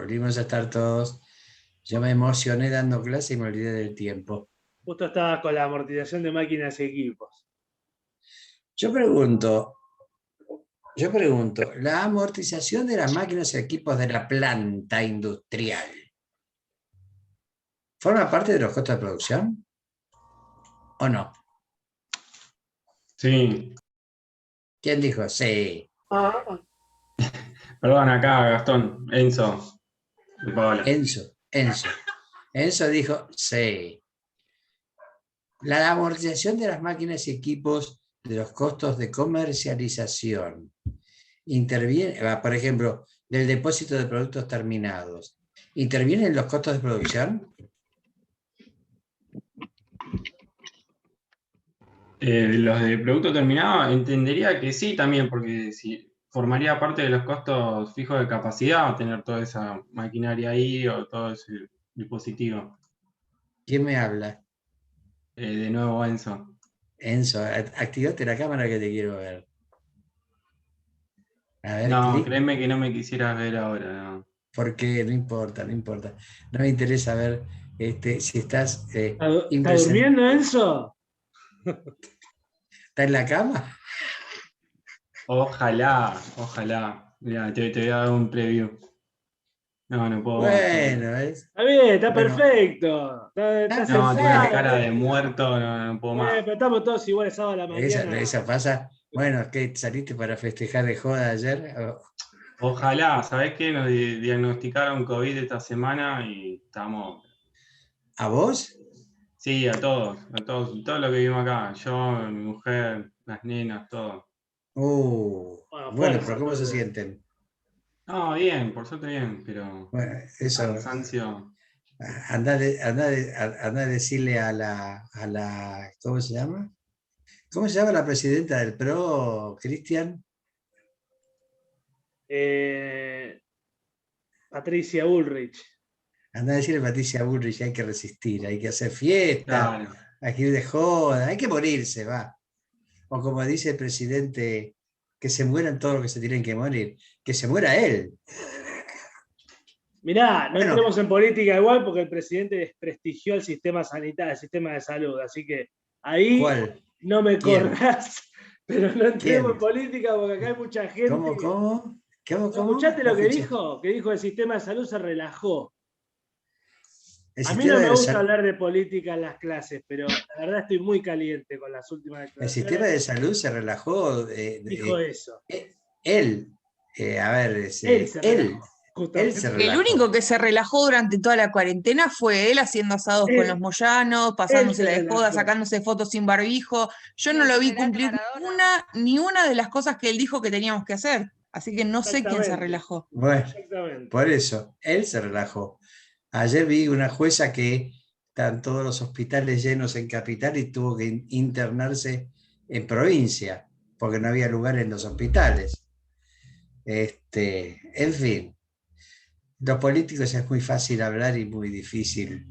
Volvimos a estar todos. Yo me emocioné dando clase y me olvidé del tiempo. Justo estaba con la amortización de máquinas y equipos. Yo pregunto, ¿la amortización de las máquinas y equipos de la planta industrial forma parte de los costos de producción o no? Sí. ¿Quién dijo? Sí. Perdón, acá, Gastón, Enzo. Y Paola. Enzo dijo sí. La amortización de las máquinas y equipos de los costos de comercialización interviene, por ejemplo, del depósito de productos terminados. ¿Intervienen los costos de producción? Los de producto terminado, entendería que sí también, porque si formaría parte de los costos fijos de capacidad tener toda esa maquinaria ahí o todo ese dispositivo. ¿Quién me habla? De nuevo, Enzo. Enzo, activate la cámara que te quiero ver. A ver, No, clic. créeme que no me quisieras ver ahora, no. Porque no importa. No me interesa ver si estás ¿Está durmiendo, Enzo? ¿Está en la cama? Ojalá. Mira, te voy a dar un preview. No puedo más. Bueno, Está bien, está bueno, perfecto. Está No, tiene una sentado. cara de muerto, no puedo más. Pero estamos todos iguales sábado a la mañana. esa pasa. Bueno, ¿qué saliste para festejar de joda ayer? Ojalá, ¿sabés qué? Nos diagnosticaron COVID esta semana y estamos. ¿A vos? Sí, a todos, todo lo que vimos acá. Yo, mi mujer, las nenas, todo. Bueno, Bueno, fuerza, pero ¿cómo se entonces. sienten? No, bien, por suerte bien, pero Bueno, eso. cansancio. Anda a decirle ¿cómo se llama? ¿Cómo se llama la presidenta del PRO, Cristian? Patricia Bullrich. Anda a decirle a Patricia Bullrich que hay que resistir, hay que hacer fiesta, Claro. hay que ir de joda, hay que morirse, va. O como dice el presidente, que se mueran todos los que se tienen que morir, que se muera él. Mirá, no Bueno, entremos en política igual porque el presidente desprestigió el sistema sanitario, el sistema de salud. Así que ahí ¿cuál? no me ¿Quién? corrás, pero no entremos en ¿Quién? política porque acá hay mucha gente ¿Cómo, que. cómo? ¿Cómo, ¿No cómo? escuchaste No lo que escuché. dijo? Que dijo el sistema de salud se relajó. El A mí no sistema me de gusta salud. hablar de política en las clases, pero la verdad estoy muy caliente con las últimas El sistema declaraciones. de salud se relajó. Dijo eso. Él, a ver, Él se relajó, él se justamente. El relajó. único que se relajó durante toda la cuarentena fue él haciendo asados con los Él, Moyanos, él pasándose se la de joda, relajó. sacándose fotos sin barbijo. Yo Y no el lo vi funeral de cumplir Maradona. ni una de las cosas que él dijo que teníamos que hacer. Así que no sé quién se Exactamente. relajó. Bueno, Exactamente. por eso, él se relajó. Ayer vi una jueza que están todos los hospitales llenos en capital y tuvo que internarse en provincia, porque no había lugar en los hospitales. En fin, los políticos es muy fácil hablar y muy difícil.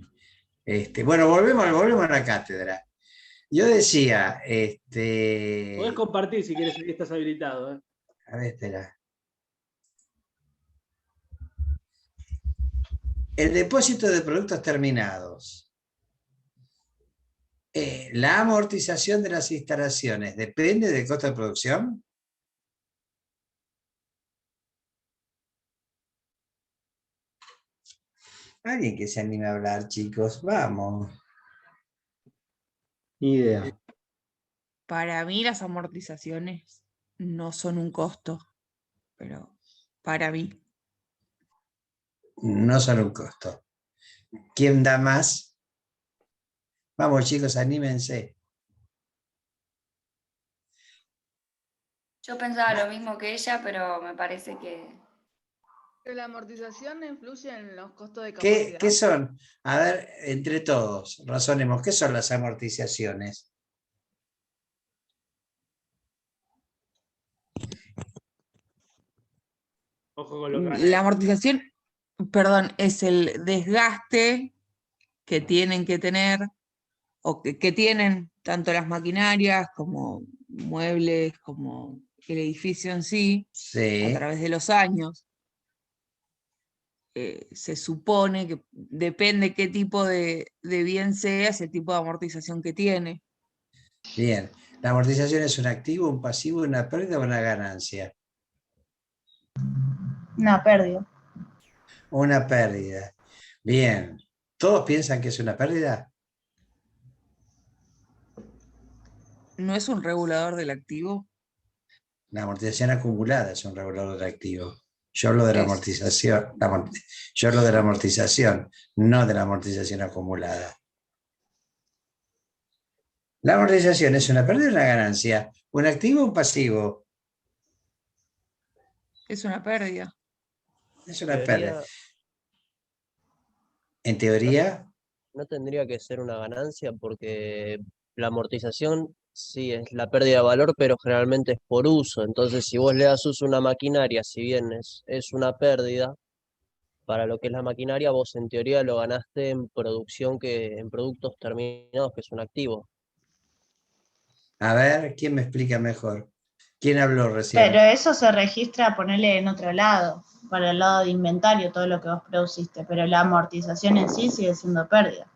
Bueno, volvemos a la cátedra. Yo decía, Podés compartir si quieres, estás habilitado. a ver, espera. El depósito de productos terminados. ¿La amortización de las instalaciones depende del costo de producción? Alguien que se anime a hablar, chicos, vamos. Ni idea. Para mí las amortizaciones no son un costo, pero para mí. No son un costo. ¿Quién da más? Vamos, chicos, anímense. Yo pensaba lo mismo que ella, pero me parece que. Pero la amortización influye en los costos de ¿Qué capacidad. son? A ver, entre todos, razonemos, ¿qué son las amortizaciones? Ojo con lo que van a La decir. amortización, perdón, es el desgaste que tienen que tener o que tienen tanto las maquinarias como muebles, como el edificio en sí, a Sí. través de los años. se supone que depende qué tipo de bien sea, es el tipo de amortización que tiene. Bien. ¿La amortización es un activo, un pasivo, una pérdida o una ganancia? Una pérdida. Una pérdida. Bien. ¿Todos piensan que es una pérdida? ¿No es un regulador del activo? La amortización acumulada es un regulador de activo. Yo hablo de la Es. amortización. Yo hablo de la amortización, no de la amortización acumulada. La amortización es una pérdida o una ganancia, un activo o un pasivo. Es una pérdida. Es una pérdida. Teoría, En teoría, no tendría que ser una ganancia porque la amortización sí es la pérdida de valor, pero generalmente es por uso. Entonces, si vos le das uso a una maquinaria, si bien es una pérdida, para lo que es la maquinaria, vos en teoría lo ganaste en producción, en productos terminados, que es un activo. a ver, ¿quién me explica mejor? ¿Quién habló recién? Pero eso se registra, ponerle en otro lado, para el lado de inventario, todo lo que vos produciste, pero la amortización en sí sigue siendo pérdida.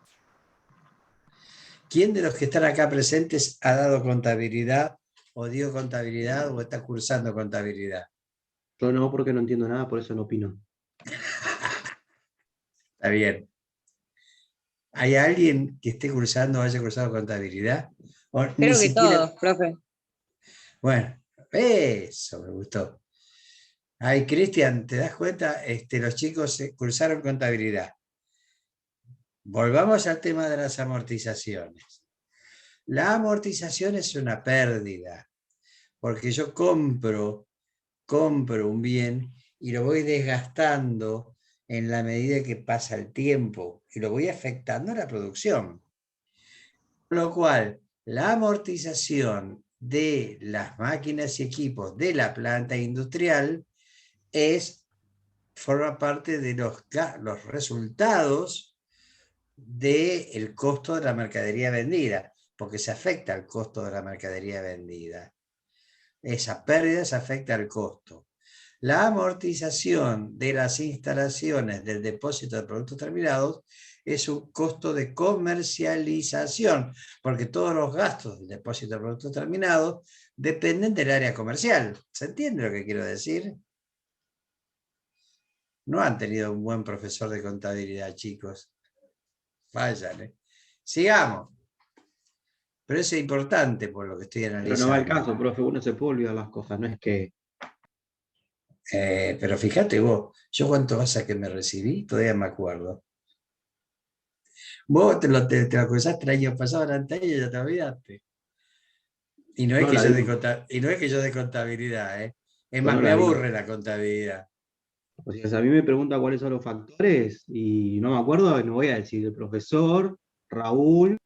¿Quién de los que están acá presentes ha dado contabilidad o dio contabilidad o está cursando contabilidad? Yo no, porque no entiendo nada, por eso no opino. Está bien. ¿Hay alguien que esté cursando o haya cursado contabilidad? O ni Creo que siquiera... todos, profe. Bueno, eso me gustó. Ay, Cristian, ¿te das cuenta? Los chicos cursaron contabilidad. Volvamos al tema de las amortizaciones. La amortización es una pérdida, porque yo compro un bien y lo voy desgastando en la medida que pasa el tiempo y lo voy afectando a la producción. Con lo cual, la amortización de las máquinas y equipos de la planta industrial forma parte de los resultados del costo de la mercadería vendida, porque se afecta al costo de la mercadería vendida. Esa pérdida se afecta al costo. La amortización de las instalaciones del depósito de productos terminados es un costo de comercialización, porque todos los gastos del depósito de productos terminados dependen del área comercial. ¿Se entiende lo que quiero decir? No han tenido un buen profesor de contabilidad, chicos. Vayan, ¿eh? Sigamos. Pero eso es importante por lo que estoy analizando. Pero no va el caso, profe, uno se puede olvidar las cosas, no es que... Pero fíjate vos, yo cuánto vas a que me recibí, todavía me acuerdo. Vos te lo cruzaste el año pasado delante de ella, ya te olvidaste. Y no es, No que la yo vi. y no es que yo de contabilidad, ¿eh? Es Yo más, no me la vi. aburre la contabilidad. O sea, si a mí me pregunta cuáles son los factores y no me acuerdo, no voy a decir el profesor, Raúl,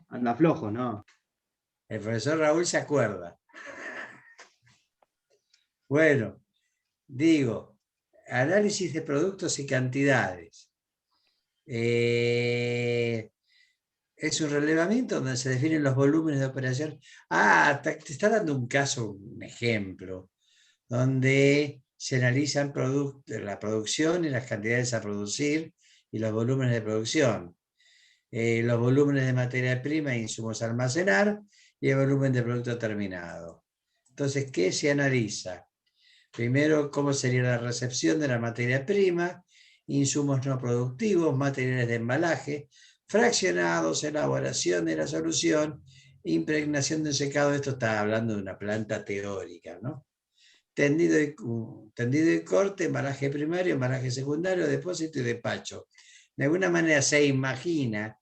anda flojo, ¿no? El profesor Raúl se acuerda. Bueno, digo, análisis de productos y cantidades. Es un relevamiento donde se definen los volúmenes de operación. Te está dando un caso, un ejemplo, donde se analizan la producción y las cantidades a producir y los volúmenes de producción. Los volúmenes de materia prima e insumos a almacenar y el volumen de producto terminado. Entonces, ¿qué se analiza? Primero, cómo sería la recepción de la materia prima, insumos no productivos, materiales de embalaje, fraccionados, elaboración de la solución, impregnación de secado. Esto está hablando de una planta teórica, ¿no? Tendido y corte, embalaje primario, embalaje secundario, depósito y despacho. De alguna manera se imagina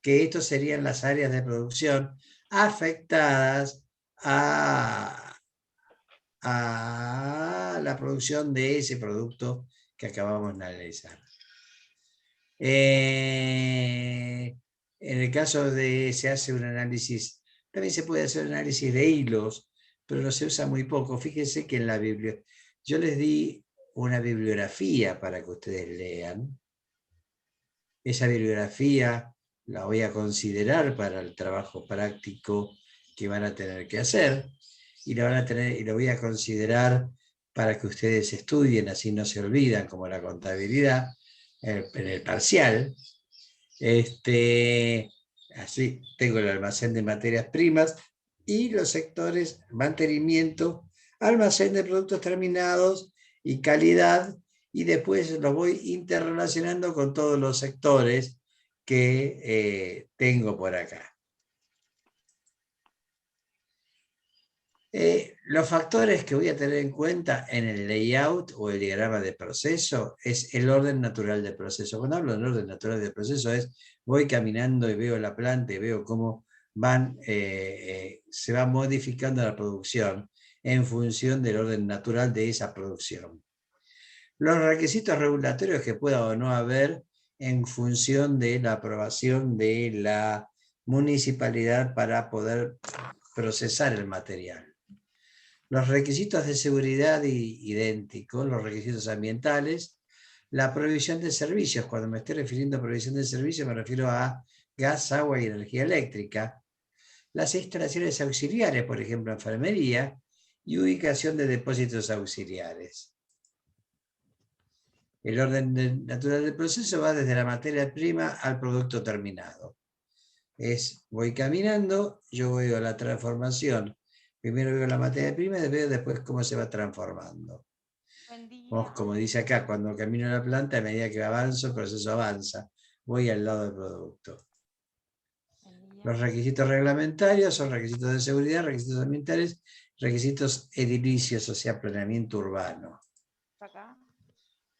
que estos serían las áreas de producción afectadas a la producción de ese producto que acabamos de analizar. En el caso de se hace un análisis, también se puede hacer un análisis de hilos, pero no se usa muy poco. Fíjense que en la Biblia, yo les di una bibliografía para que ustedes lean. Esa bibliografía la voy a considerar para el trabajo práctico que van a tener que hacer y la voy a considerar para que ustedes estudien, así no se olvidan, como la contabilidad, en el parcial. Así tengo el almacén de materias primas y los sectores mantenimiento, almacén de productos terminados y calidad, y después lo voy interrelacionando con todos los sectores que tengo por acá. Los factores que voy a tener en cuenta en el layout o el diagrama de proceso es el orden natural del proceso. Cuando hablo del orden natural del proceso voy caminando y veo la planta y veo cómo se va modificando la producción en función del orden natural de esa producción. Los requisitos regulatorios que pueda o no haber en función de la aprobación de la municipalidad para poder procesar el material. Los requisitos de seguridad idénticos, los requisitos ambientales, la provisión de servicios. Cuando me estoy refiriendo a provisión de servicios me refiero a gas, agua y energía eléctrica. Las instalaciones auxiliares, por ejemplo, enfermería, y ubicación de depósitos auxiliares. El orden natural del proceso va desde la materia prima al producto terminado. Voy caminando, yo veo la transformación. Primero veo la materia prima y veo después cómo se va transformando. Como dice acá, cuando camino la planta, a medida que avanzo, el proceso avanza. Voy al lado del producto. Los requisitos reglamentarios son requisitos de seguridad, requisitos ambientales, requisitos edilicios, o sea, planeamiento urbano.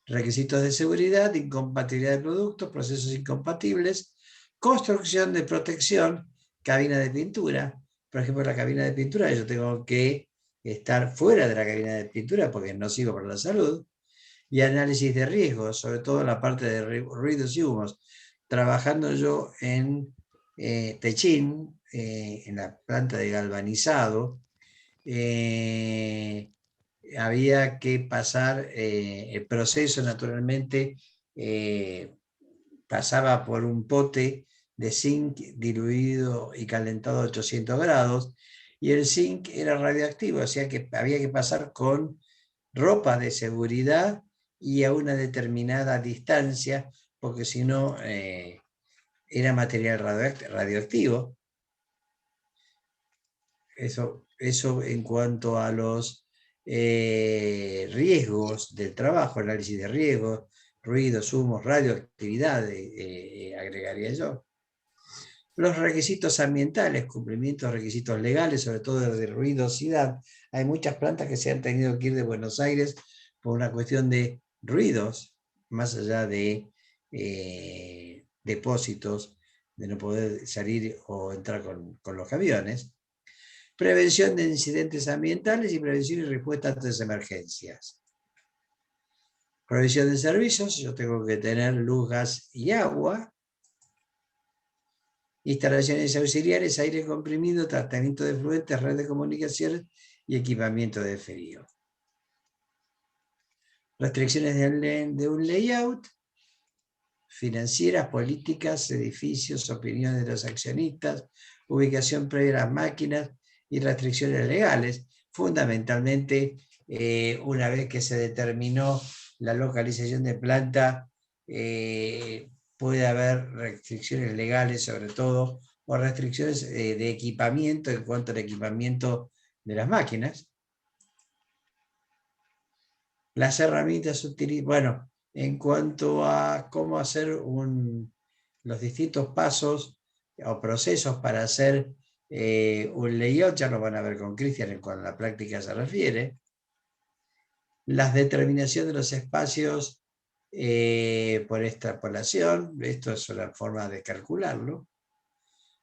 Requisitos de seguridad, incompatibilidad de productos, procesos incompatibles, construcción de protección, cabina de pintura. Por ejemplo, la cabina de pintura yo tengo que estar fuera de la cabina de pintura porque es nocivo para la salud. Y análisis de riesgos, sobre todo la parte de ruidos y humos. Trabajando yo en Techín, en la planta de galvanizado, había que pasar el proceso, naturalmente, pasaba por un pote de zinc diluido y calentado a 800 grados, y el zinc era radioactivo, o sea que había que pasar con ropa de seguridad y a una determinada distancia, porque si no era material radioactivo. Eso en cuanto a los riesgos del trabajo, análisis de riesgos, ruidos, humos, radioactividad, agregaría yo. Los requisitos ambientales, cumplimiento de requisitos legales, sobre todo de ruidosidad. Hay muchas plantas que se han tenido que ir de Buenos Aires por una cuestión de ruidos, más allá de depósitos, de no poder salir o entrar con los camiones. Prevención de incidentes ambientales y prevención y respuesta ante las emergencias. Provisión de servicios, yo tengo que tener luz, gas y agua. Instalaciones auxiliares, aire comprimido, tratamiento de fluentes, red de comunicaciones y equipamiento de frío. Restricciones de un layout, financieras, políticas, edificios, opiniones de los accionistas, ubicación previa a las máquinas y restricciones legales. Fundamentalmente, una vez que se determinó la localización de planta, puede haber restricciones legales sobre todo, o restricciones de equipamiento en cuanto al equipamiento de las máquinas. Las herramientas utilizadas, bueno, en cuanto a cómo hacer los distintos pasos o procesos para hacer un layout, ya lo van a ver con Cristian en cuanto a la práctica se refiere. Las determinaciones de los espacios por extrapolación, esto es una forma de calcularlo.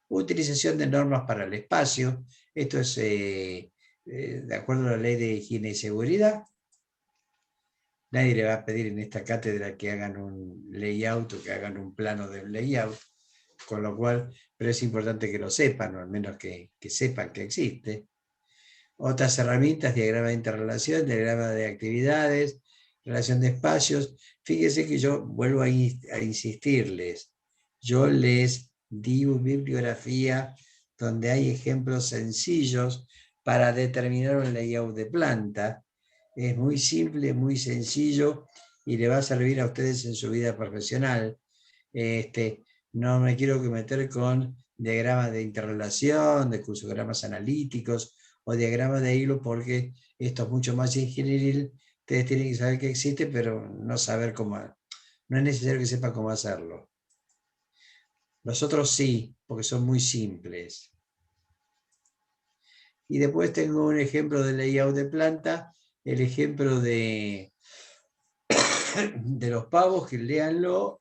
Utilización de normas para el espacio, esto es de acuerdo a la ley de higiene y seguridad. Nadie le va a pedir en esta cátedra que hagan un layout o que hagan un plano de un layout, con lo cual, pero es importante que lo sepan, o al menos que sepan que existe. Otras herramientas, diagrama de interrelación, diagrama de actividades, relación de espacios. Fíjense que yo vuelvo a insistirles, yo les di una bibliografía donde hay ejemplos sencillos para determinar un layout de planta, Es muy simple, muy sencillo y le va a servir a ustedes en su vida profesional. No me quiero meter con diagramas de interrelación, de crucigramas analíticos o diagramas de hilo, porque esto es mucho más ingenieril. Ustedes tienen que saber que existe, pero no saber cómo. No es necesario que sepan cómo hacerlo. Los otros sí, porque son muy simples. Y después tengo un ejemplo de layout de planta, el ejemplo de los pavos, que léanlo,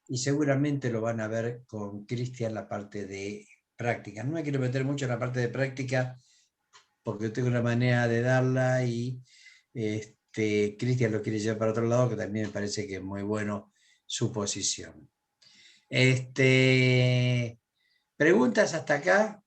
y seguramente lo van a ver con Cristian la parte de práctica. No me quiero meter mucho en la parte de práctica, porque tengo una manera de darla y Cristian lo quiere llevar para otro lado, que también me parece que es muy bueno su posición. ¿Preguntas hasta acá?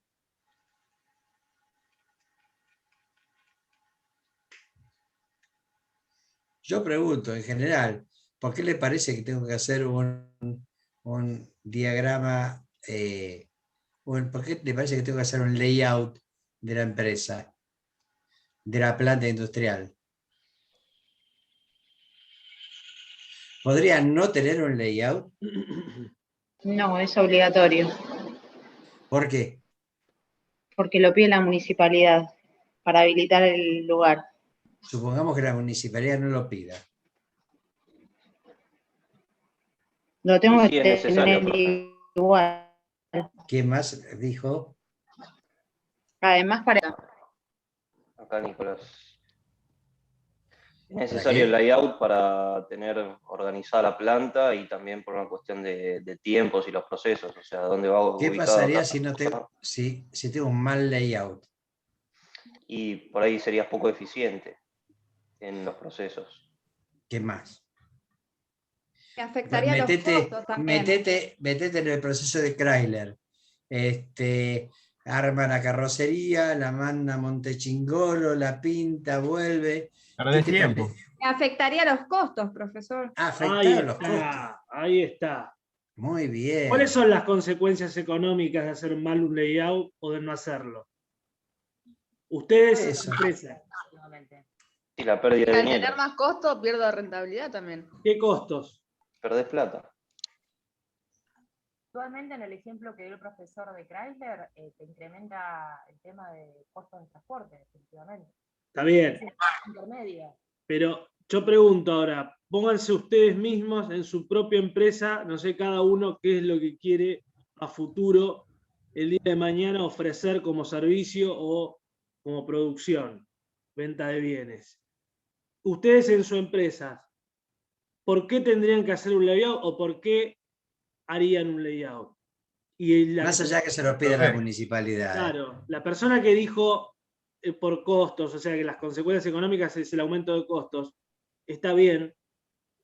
Yo pregunto en general, ¿por qué le parece que tengo que hacer un diagrama? ¿Por qué le parece que tengo que hacer un layout de la empresa, de la planta industrial? ¿Podría no tener un layout? No, es obligatorio, ¿Por qué? porque lo pide la municipalidad para habilitar el lugar. Supongamos que la municipalidad no lo pida. Lo tengo Sí, que es necesario, tener profe. igual. ¿Qué más dijo? Además, para Acá, Nicolás. Es ¿Para necesario el qué? layout para tener organizada la planta y también por una cuestión de tiempos y los procesos, o sea, dónde va ¿Qué ubicado pasaría cada si cosa. si tengo un mal layout? Y por ahí serías poco eficiente en los procesos. ¿Qué más? Que afectaría los costos también. Metete en el proceso de Chrysler. Arma la carrocería, la manda a Montechingolo, la pinta, vuelve. Perdés tiempo. Que afectaría los costos, profesor. Afectar los costos. Ahí está. Muy bien. ¿Cuáles son las consecuencias económicas de hacer mal un layout o de no hacerlo? Ustedes, empresa. Y la pérdida Y de al dinero. tener más costo, pierdo rentabilidad también. ¿Qué costos? Perdés plata. Actualmente, en el ejemplo que dio el profesor de Chrysler, te incrementa el tema de costos de transporte, definitivamente. Está bien. Intermedia. Pero yo pregunto ahora, pónganse ustedes mismos en su propia empresa, no sé cada uno qué es lo que quiere a futuro el día de mañana ofrecer como servicio o como producción, venta de bienes. Ustedes en su empresa, ¿por qué tendrían que hacer un layout o por qué harían un layout? Más allá que se lo pida la municipalidad. Claro, la persona que dijo por costos, o sea que las consecuencias económicas es el aumento de costos, está bien.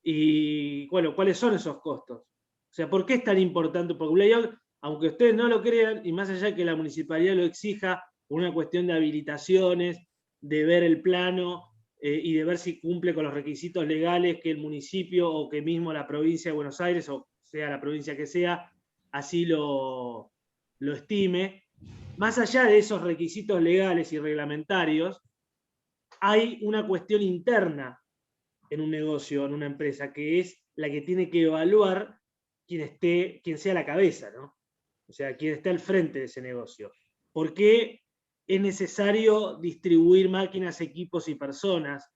Y bueno, ¿cuáles son esos costos? O sea, ¿por qué es tan importante? Porque un layout, aunque ustedes no lo crean, y más allá de que la municipalidad lo exija, por una cuestión de habilitaciones, de ver el plano y de ver si cumple con los requisitos legales que el municipio o que mismo la provincia de Buenos Aires, o sea la provincia que sea, así lo estime. Más allá de esos requisitos legales y reglamentarios, hay una cuestión interna en un negocio, en una empresa, que es la que tiene que evaluar quien sea la cabeza, ¿no? O sea, quien esté al frente de ese negocio. ¿Por qué es necesario distribuir máquinas, equipos y personas?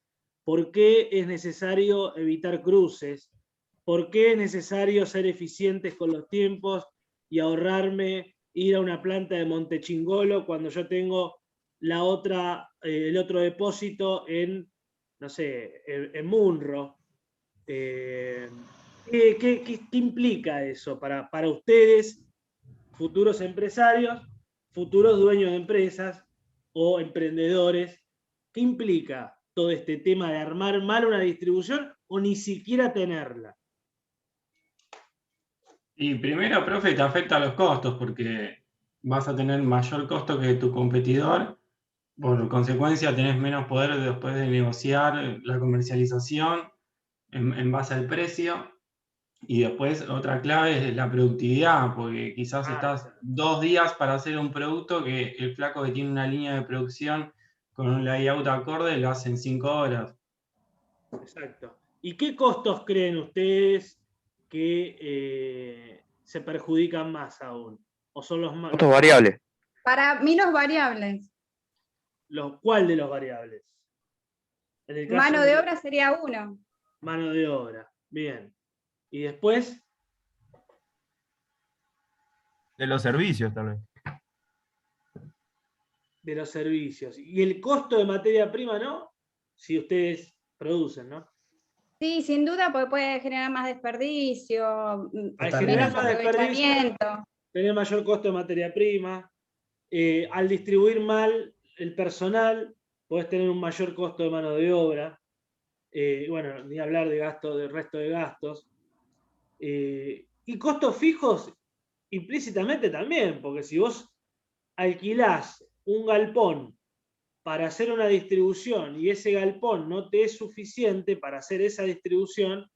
¿Por qué es necesario evitar cruces? ¿Por qué es necesario ser eficientes con los tiempos y ahorrarme ir a una planta de Montechingolo cuando yo tengo el otro depósito en, no sé, en Munro? ¿Qué implica eso para ustedes, futuros empresarios, futuros dueños de empresas o emprendedores? ¿Qué implica todo este tema de armar mal una distribución o ni siquiera tenerla? Y primero, profe, te afecta a los costos porque vas a tener mayor costo que tu competidor. Por consecuencia, tenés menos poder después de negociar la comercialización en base al precio. Y después otra clave es la productividad, porque quizás estás 2 días para hacer un producto que el flaco que tiene una línea de producción con un layout acorde lo hace en 5 horas. Exacto. ¿Y qué costos creen ustedes que se perjudican más aún? ¿O son los más? Costos variables. Para mí los variables. ¿Cuál de los variables? En el caso Mano de obra sería uno. Mano de obra, bien. ¿Y después? De los servicios también. De los servicios. ¿Y el costo de materia prima, no? Si ustedes producen, ¿no? Sí, sin duda, porque puede generar más desperdicio, Al generar más desperdicio, aprovechamiento. tener mayor costo de materia prima. Al distribuir mal el personal, podés tener un mayor costo de mano de obra. Bueno, ni hablar de gasto, del resto de gastos. Y costos fijos implícitamente también, porque si vos alquilás un galpón para hacer una distribución y ese galpón no te es suficiente para hacer esa distribución,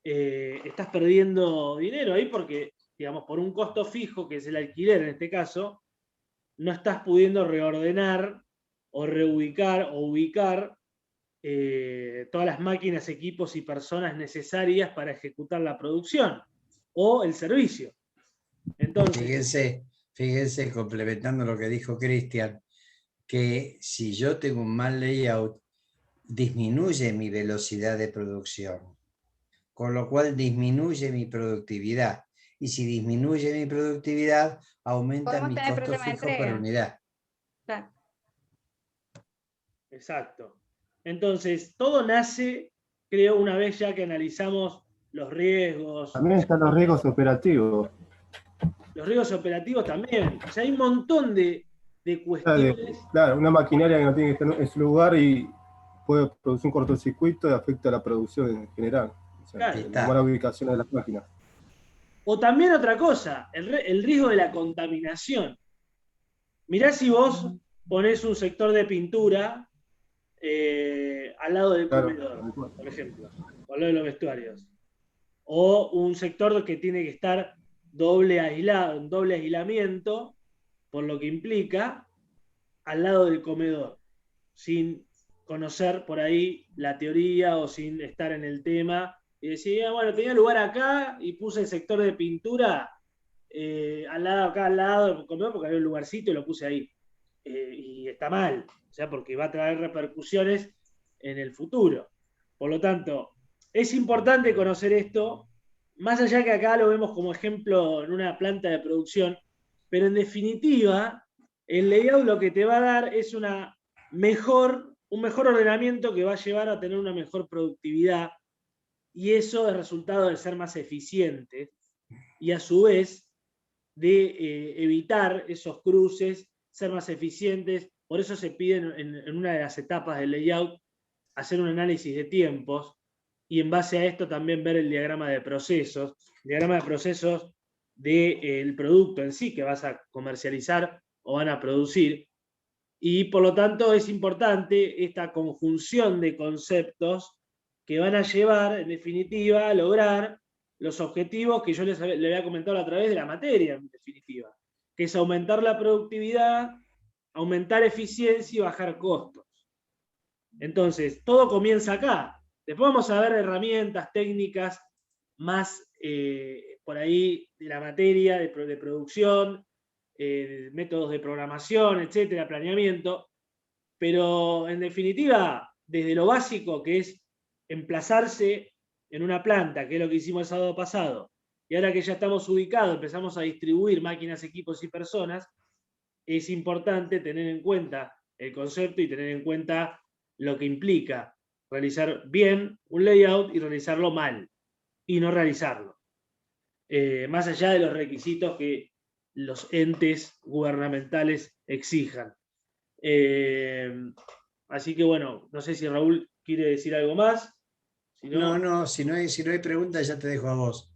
estás perdiendo dinero ahí porque, digamos, por un costo fijo, que es el alquiler en este caso, no estás pudiendo reordenar o reubicar o ubicar todas las máquinas, equipos y personas necesarias para ejecutar la producción o el servicio. Entonces, fíjense, complementando lo que dijo Cristian, que si yo tengo un mal layout, disminuye mi velocidad de producción, con lo cual disminuye mi productividad. Y si disminuye mi productividad, aumenta mi costo fijo por unidad. Claro. Exacto. Entonces, todo nace, creo, una vez ya que analizamos los riesgos. También están los riesgos operativos. Los riesgos operativos también. O sea, hay un montón de cuestiones. Claro, una maquinaria que no tiene que estar en su lugar y puede producir un cortocircuito y afecta a la producción en general. O sea, Claro. la mala ubicación de las máquinas. O también otra cosa, el riesgo de la contaminación. Mirá si vos ponés un sector de pintura al lado del comedor, por ejemplo, o al lado de los vestuarios. O un sector que tiene que estar doble aislamiento, por lo que implica, al lado del comedor, sin conocer por ahí la teoría o sin estar en el tema. Y decía, bueno, tenía lugar acá y puse el sector de pintura acá al lado del comedor porque había un lugarcito y lo puse ahí. Y está mal, o sea, porque va a traer repercusiones en el futuro. Por lo tanto, es importante conocer esto, más allá que acá lo vemos como ejemplo en una planta de producción, pero en definitiva, el layout lo que te va a dar es un mejor ordenamiento que va a llevar a tener una mejor productividad, y eso es resultado de ser más eficiente y a su vez de evitar esos cruces, ser más eficientes. Por eso se pide en una de las etapas del layout hacer un análisis de tiempos y en base a esto también ver el diagrama de procesos, del producto en sí que vas a comercializar o van a producir. Y por lo tanto es importante esta conjunción de conceptos que van a llevar, en definitiva, a lograr los objetivos que yo le había comentado a través de la materia, en definitiva, que es aumentar la productividad, aumentar eficiencia y bajar costos. Entonces, todo comienza acá. Después vamos a ver herramientas, técnicas más por ahí de la materia, de producción, métodos de programación, etcétera, planeamiento, pero en definitiva, desde lo básico que es emplazarse en una planta, que es lo que hicimos el sábado pasado, y ahora que ya estamos ubicados, empezamos a distribuir máquinas, equipos y personas, es importante tener en cuenta el concepto y tener en cuenta lo que implica realizar bien un layout y realizarlo mal, y no realizarlo. Más allá de los requisitos que los entes gubernamentales exijan. Así que bueno, no sé si Raúl quiere decir algo más. Si no hay preguntas ya te dejo a vos.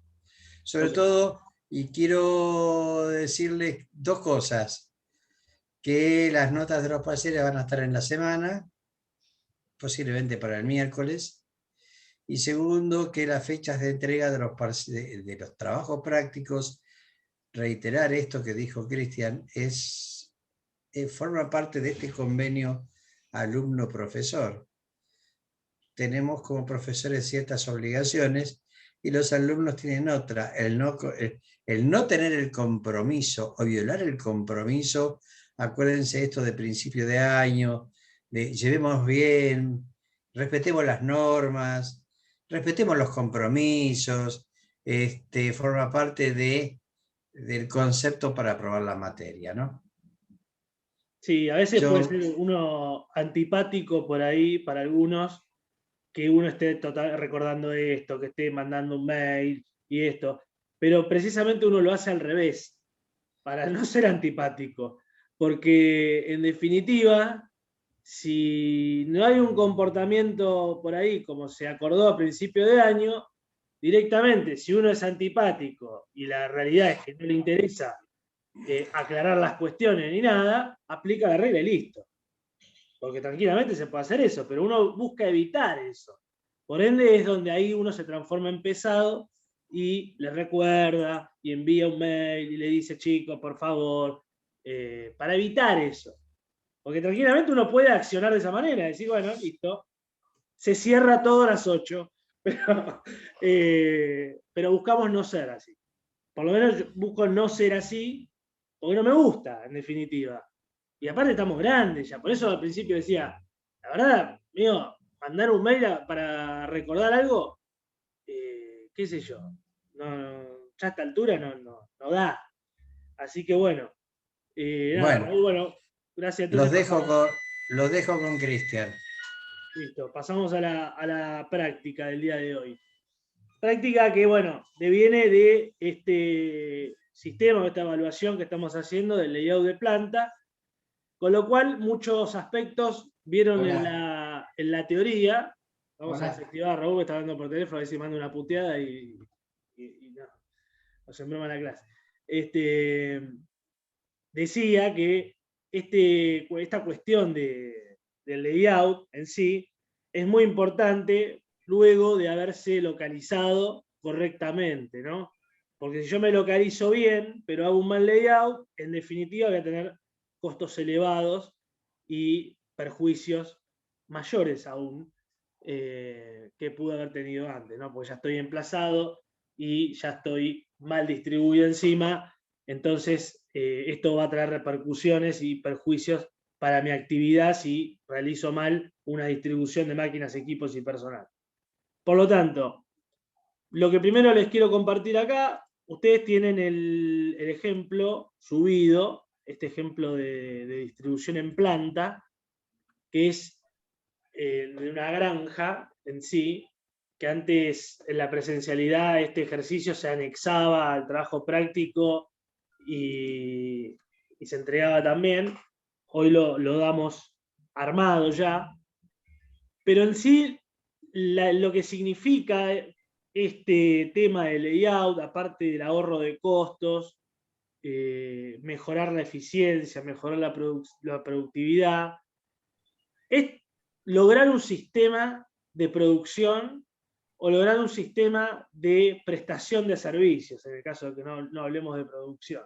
Sobre todo, y quiero decirles dos cosas, que las notas de los talleres van a estar en la semana, posiblemente para el miércoles, Y segundo, que las fechas de entrega de los trabajos prácticos, reiterar esto que dijo Cristian, forma parte de este convenio alumno-profesor. Tenemos como profesores ciertas obligaciones y los alumnos tienen otra. El no tener el compromiso o violar el compromiso, acuérdense esto de principio de año, de llevemos bien, respetemos las normas, respetemos los compromisos, forma parte del concepto para aprobar la materia, ¿no? Sí, a veces puede ser uno antipático por ahí para algunos, que uno esté recordando esto, que esté mandando un mail y esto, pero precisamente uno lo hace al revés, para no ser antipático, porque en definitiva, si no hay un comportamiento por ahí como se acordó a principio de año, directamente, si uno es antipático y la realidad es que no le interesa aclarar las cuestiones ni nada, aplica la regla y listo. Porque tranquilamente se puede hacer eso, pero uno busca evitar eso. Por ende es donde ahí uno se transforma en pesado y le recuerda y envía un mail y le dice, chicos, por favor, para evitar eso. Porque tranquilamente uno puede accionar de esa manera, decir, bueno, listo, se cierra todo a las 8, pero buscamos no ser así. Por lo menos busco no ser así, porque no me gusta, en definitiva. Y aparte estamos grandes ya, por eso al principio decía, la verdad, mío, mandar un mail para recordar algo, qué sé yo, ya a esta altura no da. Así que bueno, bueno, gracias. Entonces, los dejo con Cristian. Listo, pasamos a la práctica del día de hoy. Práctica que, bueno, deviene de este sistema, de esta evaluación que estamos haciendo del layout de planta, con lo cual muchos aspectos vieron en la teoría. Vamos a desactivar a Raúl, que está hablando por teléfono, a ver si manda una puteada y no, nos embroma la clase. Decía que esta cuestión del layout en sí es muy importante luego de haberse localizado correctamente, ¿no? Porque si yo me localizo bien, pero hago un mal layout, en definitiva voy a tener costos elevados y perjuicios mayores aún que pude haber tenido antes, ¿no? Porque ya estoy emplazado y ya estoy mal distribuido encima, entonces esto va a traer repercusiones y perjuicios para mi actividad si realizo mal una distribución de máquinas, equipos y personal. Por lo tanto, lo que primero les quiero compartir acá, ustedes tienen el ejemplo subido, este ejemplo de distribución en planta, que es de una granja en sí, que antes en la presencialidad este ejercicio se anexaba al trabajo práctico y se entregaba también. Hoy lo damos armado ya. Pero en sí, lo que significa este tema de layout, aparte del ahorro de costos, mejorar la eficiencia, mejorar la productividad, es lograr un sistema de producción o lograr un sistema de prestación de servicios, en el caso de que no hablemos de producción.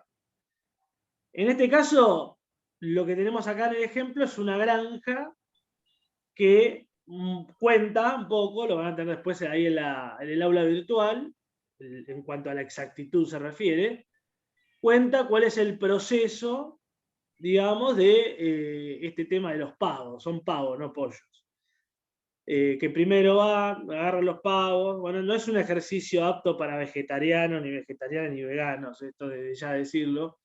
En este caso, lo que tenemos acá en el ejemplo es una granja que cuenta un poco, lo van a tener después ahí en el aula virtual, en cuanto a la exactitud se refiere, cuenta cuál es el proceso, digamos, de este tema de los pavos. Son pavos, no pollos. Que primero agarra los pavos. Bueno, no es un ejercicio apto para vegetarianos, ni veganos, esto de ya decirlo.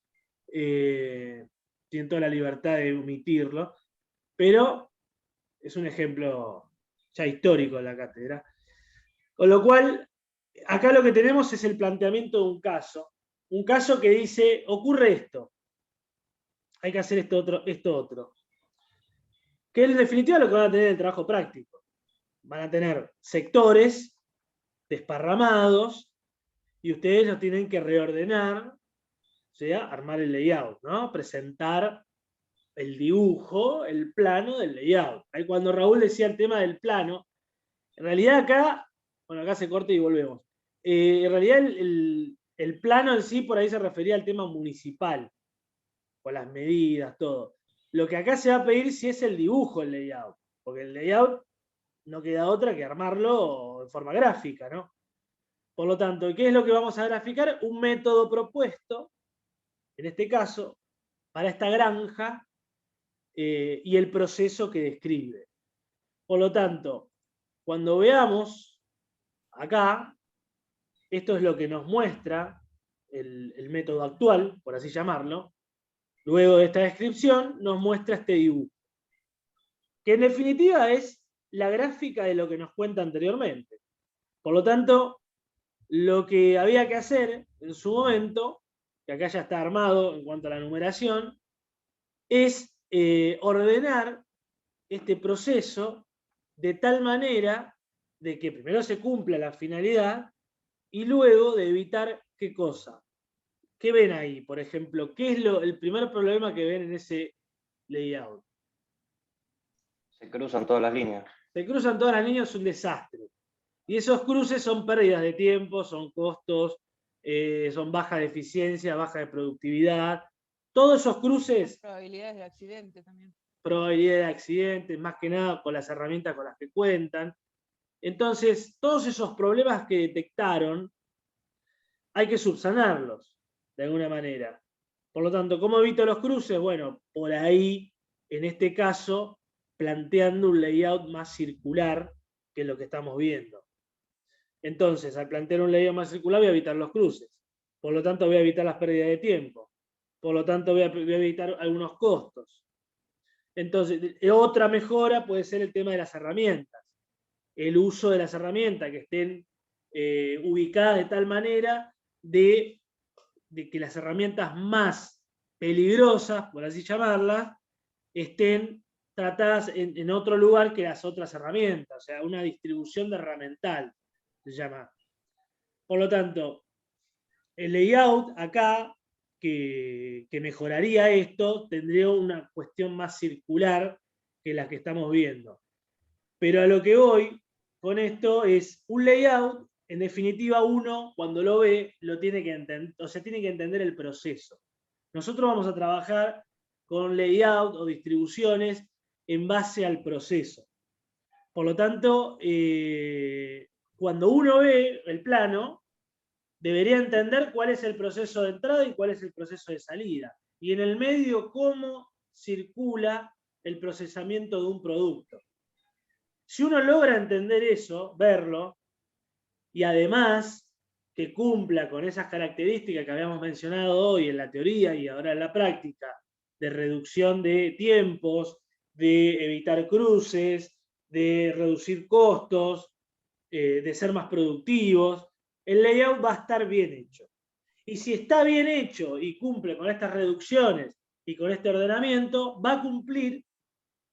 Tienen toda la libertad de omitirlo, pero es un ejemplo ya histórico de la cátedra. Con lo cual, acá lo que tenemos es el planteamiento de un caso que dice, ocurre esto, hay que hacer esto otro. Que en definitiva lo que van a tener en el trabajo práctico. Van a tener sectores desparramados y ustedes los tienen que reordenar, o sea, armar el layout, ¿no? Presentar el dibujo, el plano del layout. Ahí cuando Raúl decía el tema del plano, en realidad acá Bueno, acá se corta y volvemos. En realidad el plano en sí por ahí se refería al tema municipal, con las medidas, todo. Lo que acá se va a pedir si es el dibujo, el layout, porque el layout no queda otra que armarlo en forma gráfica, ¿no? Por lo tanto, ¿qué es lo que vamos a graficar? Un método propuesto, en este caso, para esta granja y el proceso que describe. Por lo tanto, cuando veamos acá, esto es lo que nos muestra el método actual, por así llamarlo. Luego de esta descripción, nos muestra este dibujo, que en definitiva es la gráfica de lo que nos cuenta anteriormente. Por lo tanto, lo que había que hacer en su momento, que acá ya está armado en cuanto a la numeración, es ordenar este proceso de tal manera de que primero se cumpla la finalidad y luego de evitar qué cosa. ¿Qué ven ahí, por ejemplo? ¿Qué es el primer problema que ven en ese layout? Se cruzan todas las líneas. Se cruzan todas las líneas, es un desastre. Y esos cruces son pérdidas de tiempo, son costos, son baja de eficiencia, baja de productividad. Todos esos cruces... Probabilidades de accidente también. Probabilidades de accidentes, más que nada con las herramientas con las que cuentan. Entonces, todos esos problemas que detectaron, hay que subsanarlos, de alguna manera. Por lo tanto, ¿cómo evito los cruces? Bueno, por ahí, en este caso, planteando un layout más circular, que es lo que estamos viendo. Entonces, al plantear un layout más circular, voy a evitar los cruces. Por lo tanto, voy a evitar las pérdidas de tiempo. Por lo tanto, voy a evitar algunos costos. Entonces, otra mejora puede ser el tema de las herramientas. El uso de las herramientas que estén ubicadas de tal manera de que las herramientas más peligrosas, por así llamarlas, estén tratadas en otro lugar que las otras herramientas, o sea, una distribución de herramental, se llama. Por lo tanto, el layout acá, que mejoraría esto, tendría una cuestión más circular que la que estamos viendo. Pero a lo que voy con esto es un layout, en definitiva uno, cuando lo ve, lo tiene que entender, o sea, tiene que entender el proceso. Nosotros vamos a trabajar con layout o distribuciones en base al proceso. Por lo tanto, cuando uno ve el plano, debería entender cuál es el proceso de entrada y cuál es el proceso de salida. Y en el medio, cómo circula el procesamiento de un producto. Si uno logra entender eso, verlo, y además que cumpla con esas características que habíamos mencionado hoy en la teoría y ahora en la práctica, de reducción de tiempos, de evitar cruces, de reducir costos, de ser más productivos, el layout va a estar bien hecho. Y si está bien hecho y cumple con estas reducciones y con este ordenamiento, va a cumplir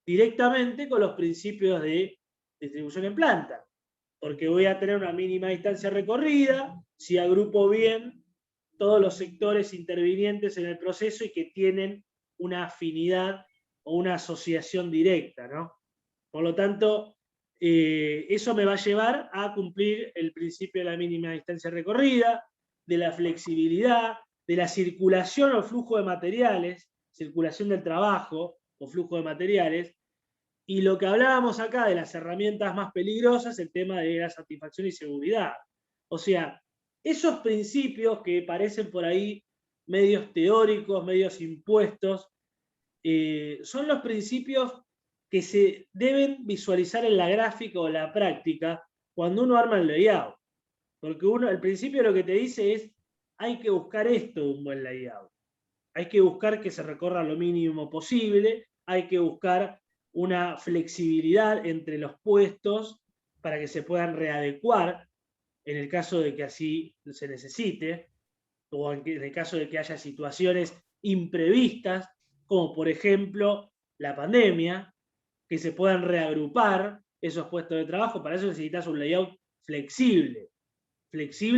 directamente con los principios de distribución en planta. Porque voy a tener una mínima distancia recorrida, si agrupo bien todos los sectores intervinientes en el proceso y que tienen una afinidad o una asociación directa, ¿no? Por lo tanto, eso me va a llevar a cumplir el principio de la mínima distancia recorrida, de la flexibilidad, de la circulación o flujo de materiales, circulación del trabajo o flujo de materiales, y lo que hablábamos acá de las herramientas más peligrosas, el tema de la satisfacción y seguridad. O sea, esos principios que parecen por ahí medios teóricos, medios impuestos, son los principios que se deben visualizar en la gráfica o la práctica cuando uno arma el layout. Porque el principio lo que te dice es, hay que buscar esto de un buen layout. Hay que buscar que se recorra lo mínimo posible, hay que buscar una flexibilidad entre los puestos para que se puedan readecuar en el caso de que así se necesite, o en el caso de que haya situaciones imprevistas, como por ejemplo la pandemia, que se puedan reagrupar esos puestos de trabajo. Para eso necesitas un layout flexible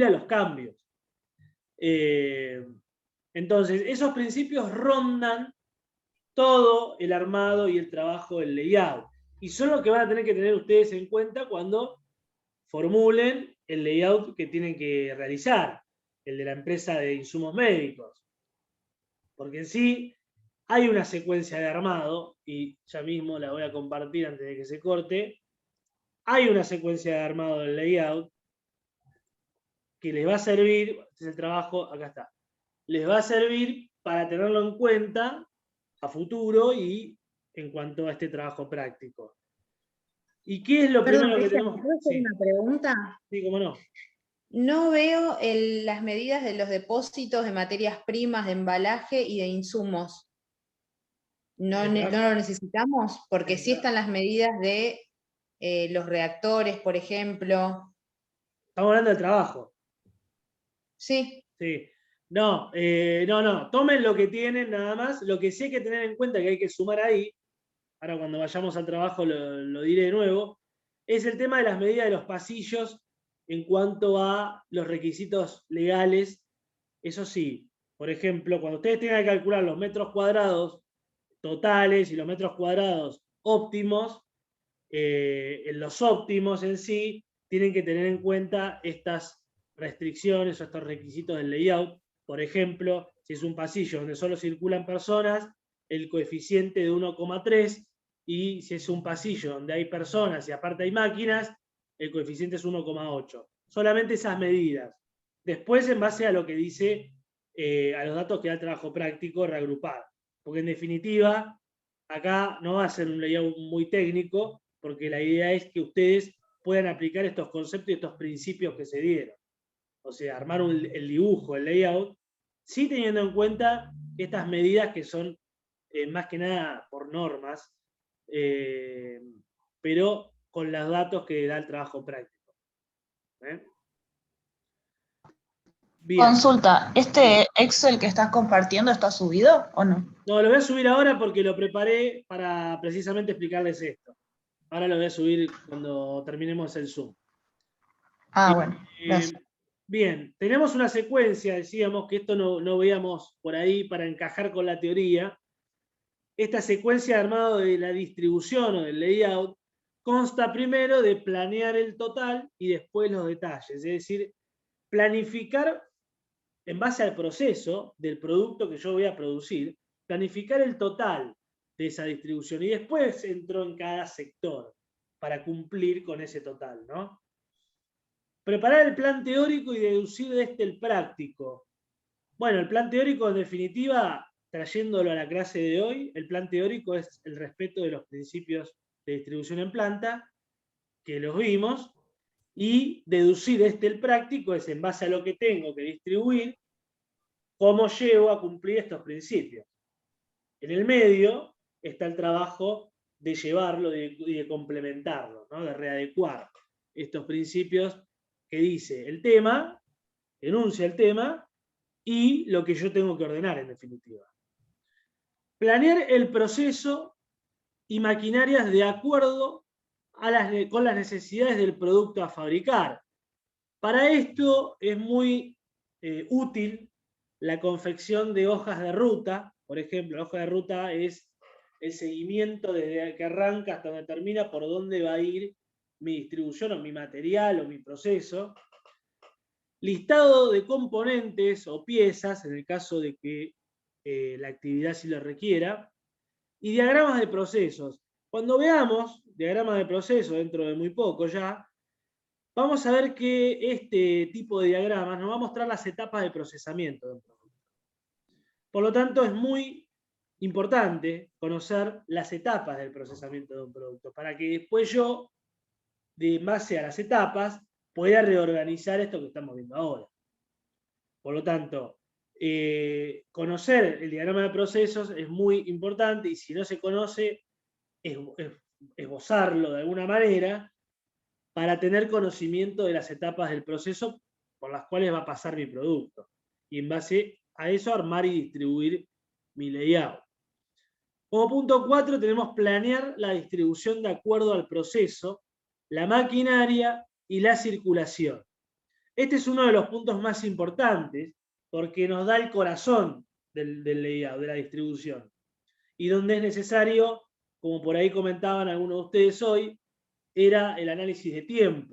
a los cambios. Entonces, esos principios rondan todo el armado y el trabajo del layout. Y son lo que van a tener que tener ustedes en cuenta cuando formulen el layout que tienen que realizar, el de la empresa de insumos médicos. Porque en sí hay una secuencia de armado, y ya mismo la voy a compartir antes de que se corte. Hay una secuencia de armado del layout que les va a servir, este es el trabajo, acá está, les va a servir para tenerlo en cuenta a futuro y en cuanto a este trabajo práctico. ¿Y qué es lo Perdón, primero que Cristian, tenemos? ¿puedo hacer Sí, una pregunta? sí, cómo no. No veo las medidas de los depósitos de materias primas, de embalaje y de insumos. ¿No lo necesitamos? Porque sí están las medidas de los reactores, por ejemplo. Estamos hablando del trabajo. Sí. Sí. No, no. Tomen lo que tienen nada más. Lo que sí hay que tener en cuenta que hay que sumar ahí, ahora cuando vayamos al trabajo lo diré de nuevo, es el tema de las medidas de los pasillos en cuanto a los requisitos legales. Eso sí, por ejemplo, cuando ustedes tengan que calcular los metros cuadrados totales y los metros cuadrados óptimos, en los óptimos en sí, tienen que tener en cuenta estas restricciones o estos requisitos del layout. Por ejemplo, si es un pasillo donde solo circulan personas, el coeficiente de 1,3, y si es un pasillo donde hay personas y aparte hay máquinas, el coeficiente es 1,8. Solamente esas medidas. Después, en base a lo que dice, a los datos que da el trabajo práctico, reagrupar. Porque en definitiva, acá no va a ser un layout muy técnico, porque la idea es que ustedes puedan aplicar estos conceptos y estos principios que se dieron. O sea, armar el dibujo, el layout, sí teniendo en cuenta estas medidas que son más que nada por normas, pero con los datos que da el trabajo práctico. Bien. Consulta, ¿este Excel que estás compartiendo está subido o no? No, lo voy a subir ahora porque lo preparé para precisamente explicarles esto. Ahora lo voy a subir cuando terminemos el Zoom. Bueno, gracias. Bien, tenemos una secuencia, decíamos que esto no veíamos por ahí para encajar con la teoría. Esta secuencia de armado de la distribución o del layout consta primero de planear el total y después los detalles. Es decir, planificar en base al proceso del producto que yo voy a producir, planificar el total de esa distribución y después entro en cada sector para cumplir con ese total, ¿no? Preparar el plan teórico y deducir de este el práctico. Bueno, el plan teórico, en definitiva, trayéndolo a la clase de hoy, el plan teórico es el respeto de los principios de distribución en planta, que los vimos, y deducir el práctico es en base a lo que tengo que distribuir, cómo llevo a cumplir estos principios. En el medio está el trabajo de llevarlo y de complementarlo, ¿no? De readecuar estos principios que dice el tema, enuncia el tema, y lo que yo tengo que ordenar en definitiva. Planear el proceso y maquinarias de acuerdo con las necesidades del producto a fabricar. Para esto es muy útil la confección de hojas de ruta. Por ejemplo, la hoja de ruta es el seguimiento desde que arranca hasta donde termina, por dónde va a ir mi distribución o mi material o mi proceso. Listado de componentes o piezas, en el caso de que la actividad sí lo requiera. Y diagramas de procesos. Cuando veamos diagramas de procesos dentro de muy poco ya, vamos a ver que este tipo de diagramas nos va a mostrar las etapas de procesamiento de un producto. Por lo tanto, es muy importante conocer las etapas del procesamiento de un producto, para que después yo, de base a las etapas, pueda reorganizar esto que estamos viendo ahora. Por lo tanto, conocer el diagrama de procesos es muy importante, y si no se conoce, esbozarlo de alguna manera para tener conocimiento de las etapas del proceso por las cuales va a pasar mi producto. Y en base a eso armar y distribuir mi layout. Como punto 4 tenemos planear la distribución de acuerdo al proceso, la maquinaria y la circulación. Este es uno de los puntos más importantes porque nos da el corazón del layout, de la distribución. Y donde es necesario, como por ahí comentaban algunos de ustedes hoy, era el análisis de tiempo.